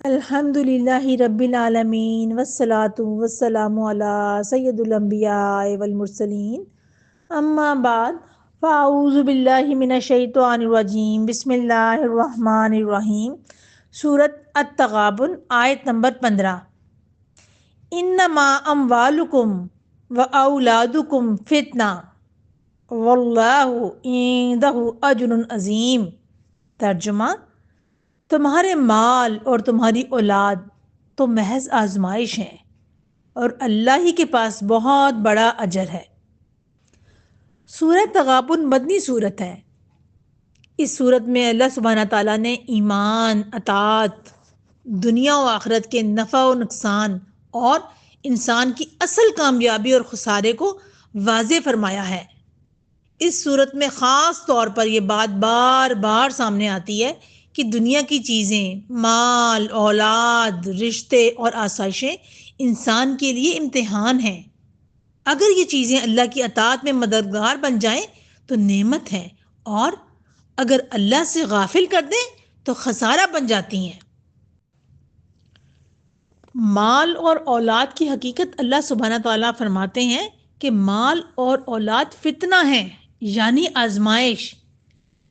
الحمد للہ رب العالمین والصلاة والسلام علی سید الانبیاء والمرسلین اما بعد فاعوذ باللہ من الشیطان الرجیم بسم اللہ الرحمن الرحیم سورۃ التغابن آیت نمبر 15 انما اموالکم و اولادکم فتنہ واللہ عندہ اجر عظیم۔ ترجمہ: تمہارے مال اور تمہاری اولاد تو محض آزمائش ہیں اور اللہ ہی کے پاس بہت بڑا اجر ہے۔ سورہ تغابن مدنی سورت ہے۔ اس سورت میں اللہ سبحانہ تعالیٰ نے ایمان، اطاعت، دنیا و آخرت کے نفع و نقصان اور انسان کی اصل کامیابی اور خسارے کو واضح فرمایا ہے۔ اس صورت میں خاص طور پر یہ بات بار بار سامنے آتی ہے کہ دنیا کی چیزیں، مال، اولاد، رشتے اور آسائشیں انسان کے لیے امتحان ہیں۔ اگر یہ چیزیں اللہ کی اطاعت میں مددگار بن جائیں تو نعمت ہے، اور اگر اللہ سے غافل کر دیں تو خسارہ بن جاتی ہیں۔ مال اور اولاد کی حقیقت اللہ سبحانہ تعالیٰ فرماتے ہیں کہ مال اور اولاد فتنہ ہیں، یعنی آزمائش۔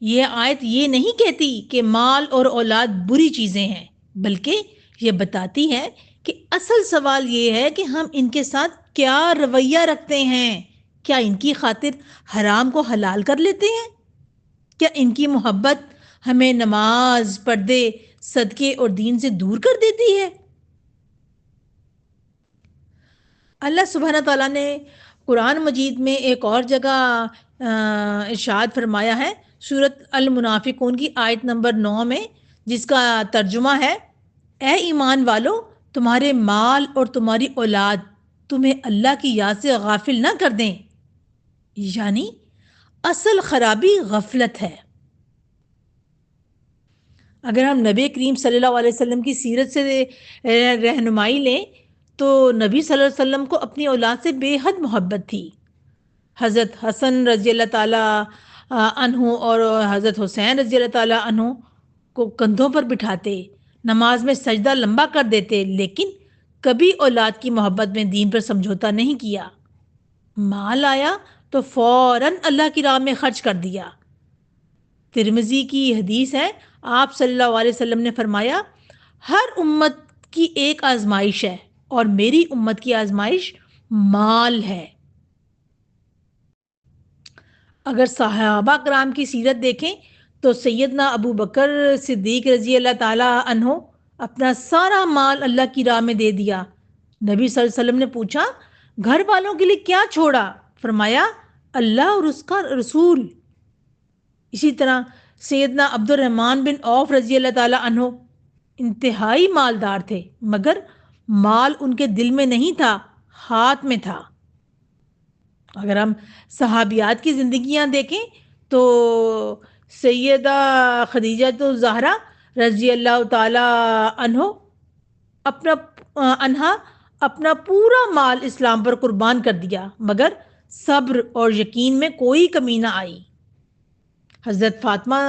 یہ آیت یہ نہیں کہتی کہ مال اور اولاد بری چیزیں ہیں، بلکہ یہ بتاتی ہے کہ اصل سوال یہ ہے کہ ہم ان کے ساتھ کیا رویہ رکھتے ہیں۔ کیا ان کی خاطر حرام کو حلال کر لیتے ہیں؟ کیا ان کی محبت ہمیں نماز، پردے، صدقے اور دین سے دور کر دیتی ہے؟ اللہ سبحانہ تعالیٰ نے قرآن مجید میں ایک اور جگہ ارشاد فرمایا ہے، سورۃ المنافقون کی آیت نمبر 9 میں، جس کا ترجمہ ہے: اے ایمان والو، تمہارے مال اور تمہاری اولاد تمہیں اللہ کی یاد سے غافل نہ کر دیں۔ یعنی اصل خرابی غفلت ہے۔ اگر ہم نبی کریم صلی اللہ علیہ وسلم کی سیرت سے رہنمائی لیں تو نبی صلی اللہ علیہ وسلم کو اپنی اولاد سے بے حد محبت تھی۔ حضرت حسن رضی اللہ تعالیٰ عنہ اور حضرت حسین رضی اللہ تعالیٰ عنہ کو کندھوں پر بٹھاتے، نماز میں سجدہ لمبا کر دیتے، لیکن کبھی اولاد کی محبت میں دین پر سمجھوتا نہیں کیا۔ مال آیا تو فوراً اللہ کی راہ میں خرچ کر دیا۔ ترمذی کی حدیث ہے، آپ صلی اللہ علیہ وسلم نے فرمایا: ہر امت کی ایک آزمائش ہے اور میری امت کی آزمائش مال ہے۔ اگر صحابہ کرام کی سیرت دیکھیں تو سیدنا ابو بکر صدیق رضی اللہ تعالیٰ عنہ اپنا سارا مال اللہ کی راہ میں دے دیا۔ نبی صلی اللہ علیہ وسلم نے پوچھا: گھر والوں کے لیے کیا چھوڑا؟ فرمایا: اللہ اور اس کا رسول۔ اسی طرح سیدنا عبد الرحمن بن عوف رضی اللہ تعالیٰ عنہ انتہائی مالدار تھے، مگر مال ان کے دل میں نہیں تھا، ہاتھ میں تھا۔ اگر ہم صحابیات کی زندگیاں دیکھیں تو سیدہ خدیجہ تو زہرا رضی اللہ تعالی عنہا اپنا پورا مال اسلام پر قربان کر دیا، مگر صبر اور یقین میں کوئی کمی نہ آئی۔ حضرت فاطمہ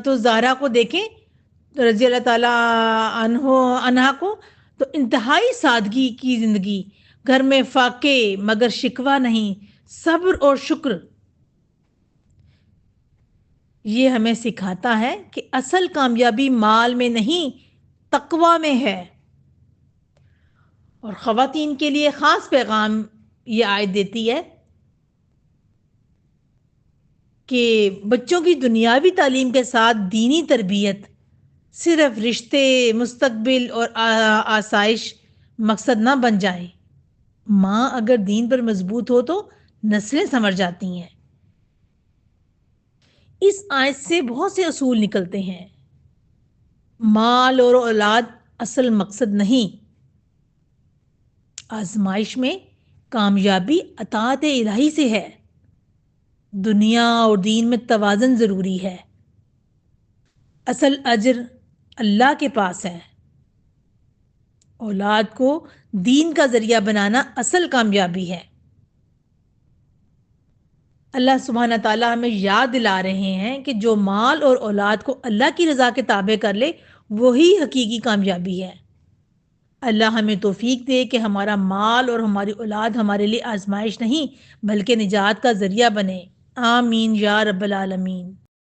تو زہرا کو دیکھیں رضی اللہ تعالی عنہا کو، تو انتہائی سادگی کی زندگی، گھر میں فاقے مگر شکوہ نہیں، صبر اور شکر۔ یہ ہمیں سکھاتا ہے کہ اصل کامیابی مال میں نہیں، تقوی میں ہے۔ اور خواتین کے لیے خاص پیغام یہ آیت دیتی ہے کہ بچوں کی دنیاوی تعلیم کے ساتھ دینی تربیت صرف رشتے، مستقبل اور آسائش مقصد نہ بن جائیں۔ ماں اگر دین پر مضبوط ہو تو نسلیں سنور جاتی ہیں۔ اس آیت سے بہت سے اصول نکلتے ہیں۔ مال اور اولاد اصل مقصد نہیں۔ آزمائش میں کامیابی اطاعت الہی سے ہے۔ دنیا اور دین میں توازن ضروری ہے۔ اصل اجر اللہ کے پاس ہے۔ اولاد کو دین کا ذریعہ بنانا اصل کامیابی ہے۔ اللہ سبحانہ تعالیٰ ہمیں یاد دلا رہے ہیں کہ جو مال اور اولاد کو اللہ کی رضا کے تابع کر لے وہی حقیقی کامیابی ہے۔ اللہ ہمیں توفیق دے کہ ہمارا مال اور ہماری اولاد ہمارے لیے آزمائش نہیں بلکہ نجات کا ذریعہ بنے۔ آمین یا رب العالمین۔